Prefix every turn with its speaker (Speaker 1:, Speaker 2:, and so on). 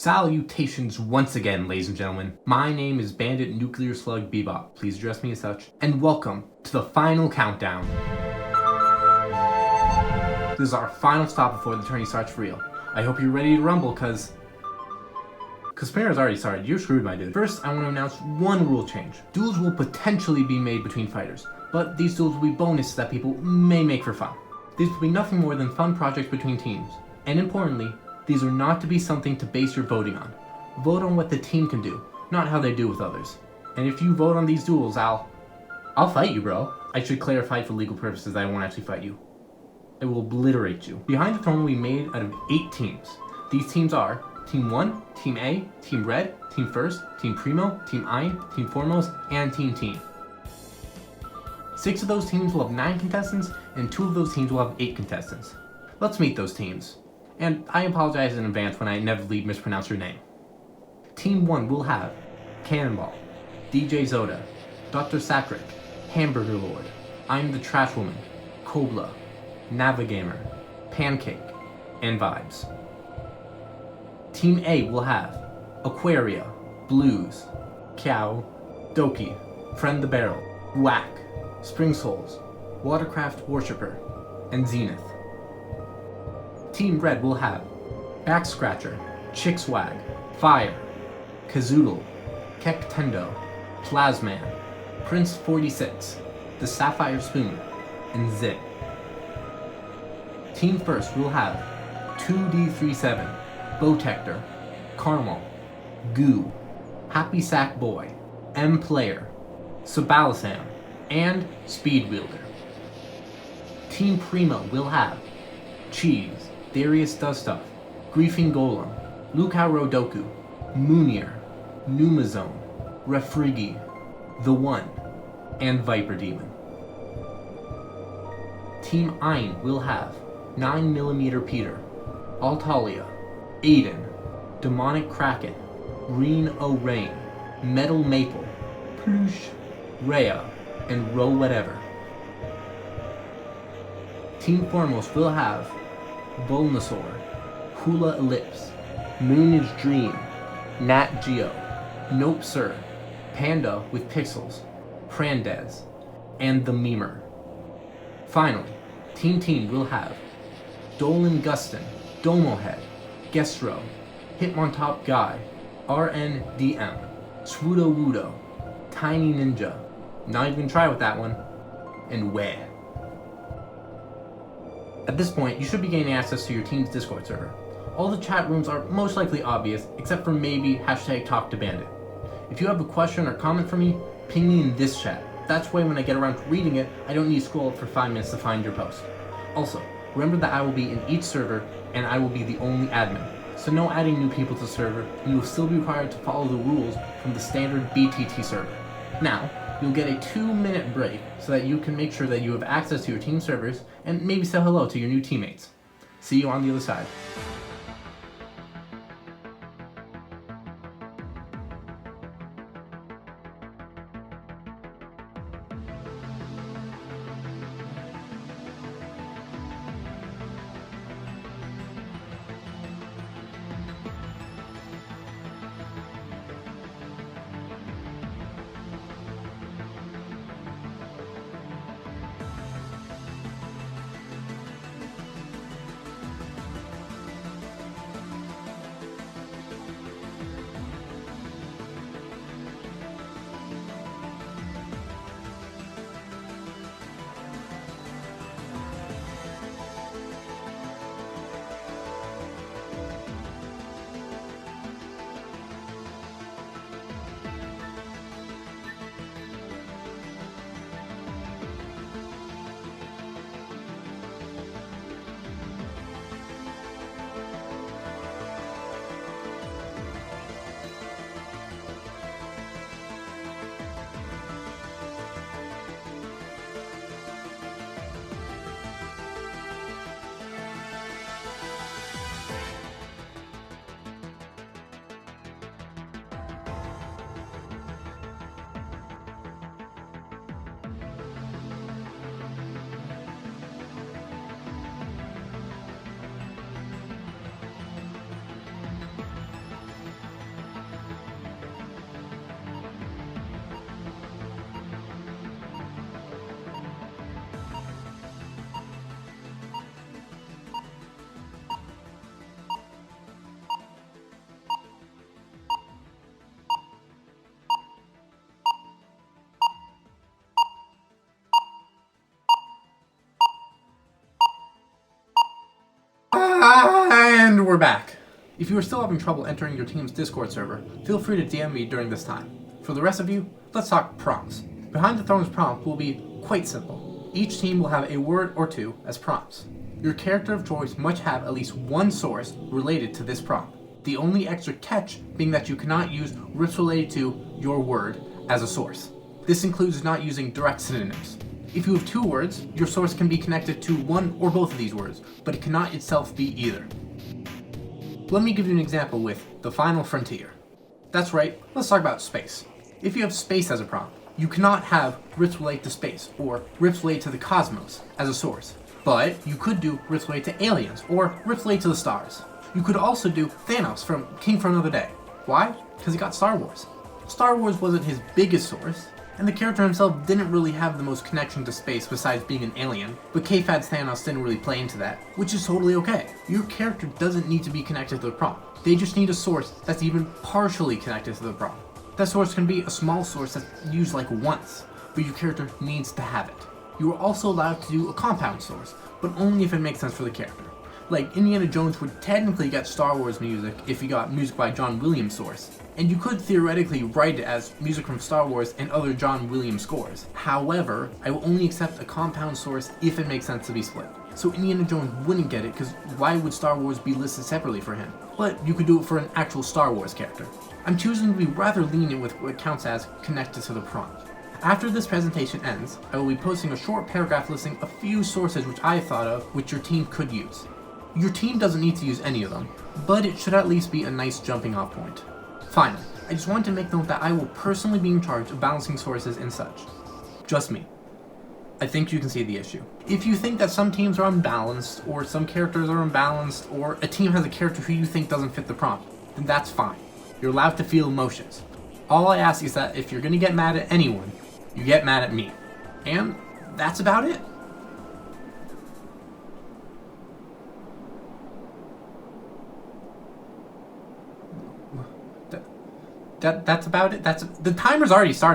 Speaker 1: Salutations once again, ladies and gentlemen. My name is Bandit Nuclear Slug Bebop. Please address me as such. And welcome to the final countdown. This is our final stop before the tourney starts for real. I hope you're ready to rumble, cause Spinner's already started. You're screwed, my dude. First, I want to announce one rule change. Duels will potentially be made between fighters, but these duels will be bonuses that people may make for fun. These will be nothing more than fun projects between teams. And importantly, these are not to be something to base your voting on. Vote on what the team can do, not how they do with others. And if you vote on these duels, I'll fight you, bro. I should clarify for legal purposes that I won't actually fight you. I will obliterate you. Behind the throne will be made out of 8 teams. These teams are Team 1, Team A, Team Red, Team First, Team Primo, Team Iron, Team Foremost, and Team Team. 6 of those teams will have 9 contestants, and 2 of those teams will have 8 contestants. Let's meet those teams. And I apologize in advance when I inevitably mispronounce your name. Team 1 will have Cannonball, DJ Zota, Dr. Sakric, Hamburger Lord, I'm the Trash Woman, Kobla, Navagamer, Pancake, and Vibes. Team A will have Aquaria, Blues, Cow, Doki, Friend the Barrel, Whack, Spring Souls, Watercraft Worshipper, and Zenith. Team Red will have Back Scratcher, Chick Swag, Fire, Kazoodle, Kek Tendo, Plasman, Prince 46, The Sapphire Spoon, and Zit. Team First will have 2D37, Bowtector, Caramel, Goo, Happy Sack Boy, M Player, Sabalisam, and Speed Wielder. Team Primo will have Cheese, Darius Does Stuff, Griefing Golem, Lukao Rodoku, Moonier, Numazone, Refrigi, The One, and Viper Demon. Team Ein will have 9mm Peter, Altalia, Aiden, Demonic Kraken, Reen O'Rain, Metal Maple, Ploosh, Rhea, and Rowatever. Team Foremost will have Bulbasaur, Hula Ellipse, Moonage Dream, Nat Geo, Nope Sir, Panda with Pixels, Prandez, and the Memer. Finally, Team Team will have Dolan Gustin, Domohead, Gestro, Hitmontop Guy, RNDM, Swudo Wudo, Tiny Ninja, not even try with that one, and Weh. At this point, you should be gaining access to your team's Discord server. All the chat rooms are most likely obvious, except for maybe #TalkToBandit. If you have a question or comment for me, ping me in this chat. That's way when I get around to reading it, I don't need to scroll up for 5 minutes to find your post. Also, remember that I will be in each server, and I will be the only admin. So no adding new people to the server, and you will still be required to follow the rules from the standard BTT server. Now, you'll get a 2-minute break so that you can make sure that you have access to your team servers and maybe say hello to your new teammates. See you on the other side. And we're back. If you are still having trouble entering your team's Discord server, feel free to DM me during this time. For the rest of you, let's talk prompts. Behind the Throne's prompt will be quite simple. Each team will have a word or two as prompts. Your character of choice must have at least one source related to this prompt. The only extra catch being that you cannot use riffs related to your word as a source. This includes not using direct synonyms. If you have two words, your source can be connected to one or both of these words, but it cannot itself be either. Let me give you an example with The Final Frontier. That's right, let's talk about space. If you have space as a prompt, you cannot have riffs related to space or riffs related to the cosmos as a source. But you could do riffs related to aliens or riffs related to the stars. You could also do Thanos from King for Another Day. Why? Because he got Star Wars. Star Wars wasn't his biggest source, and the character himself didn't really have the most connection to space besides being an alien, but K-Fad's Thanos didn't really play into that, which is totally okay. Your character doesn't need to be connected to the prompt. They just need a source that's even partially connected to the prompt. That source can be a small source that's used like once, but your character needs to have it. You are also allowed to do a compound source, but only if it makes sense for the character. Like, Indiana Jones would technically get Star Wars music if he got music by John Williams' source, and you could theoretically write it as music from Star Wars and other John Williams scores. However, I will only accept a compound source if it makes sense to be split. So Indiana Jones wouldn't get it, because why would Star Wars be listed separately for him? But you could do it for an actual Star Wars character. I'm choosing to be rather lenient with what counts as connected to the prompt. After this presentation ends, I will be posting a short paragraph listing a few sources which I have thought of which your team could use. Your team doesn't need to use any of them, but it should at least be a nice jumping off point. Finally, I just wanted to make note that I will personally be in charge of balancing sources and such. Just me. I think you can see the issue. If you think that some teams are unbalanced, or some characters are unbalanced, or a team has a character who you think doesn't fit the prompt, then that's fine. You're allowed to feel emotions. All I ask is that if you're gonna get mad at anyone, you get mad at me. And that's about it. That's about it. The timer's already started.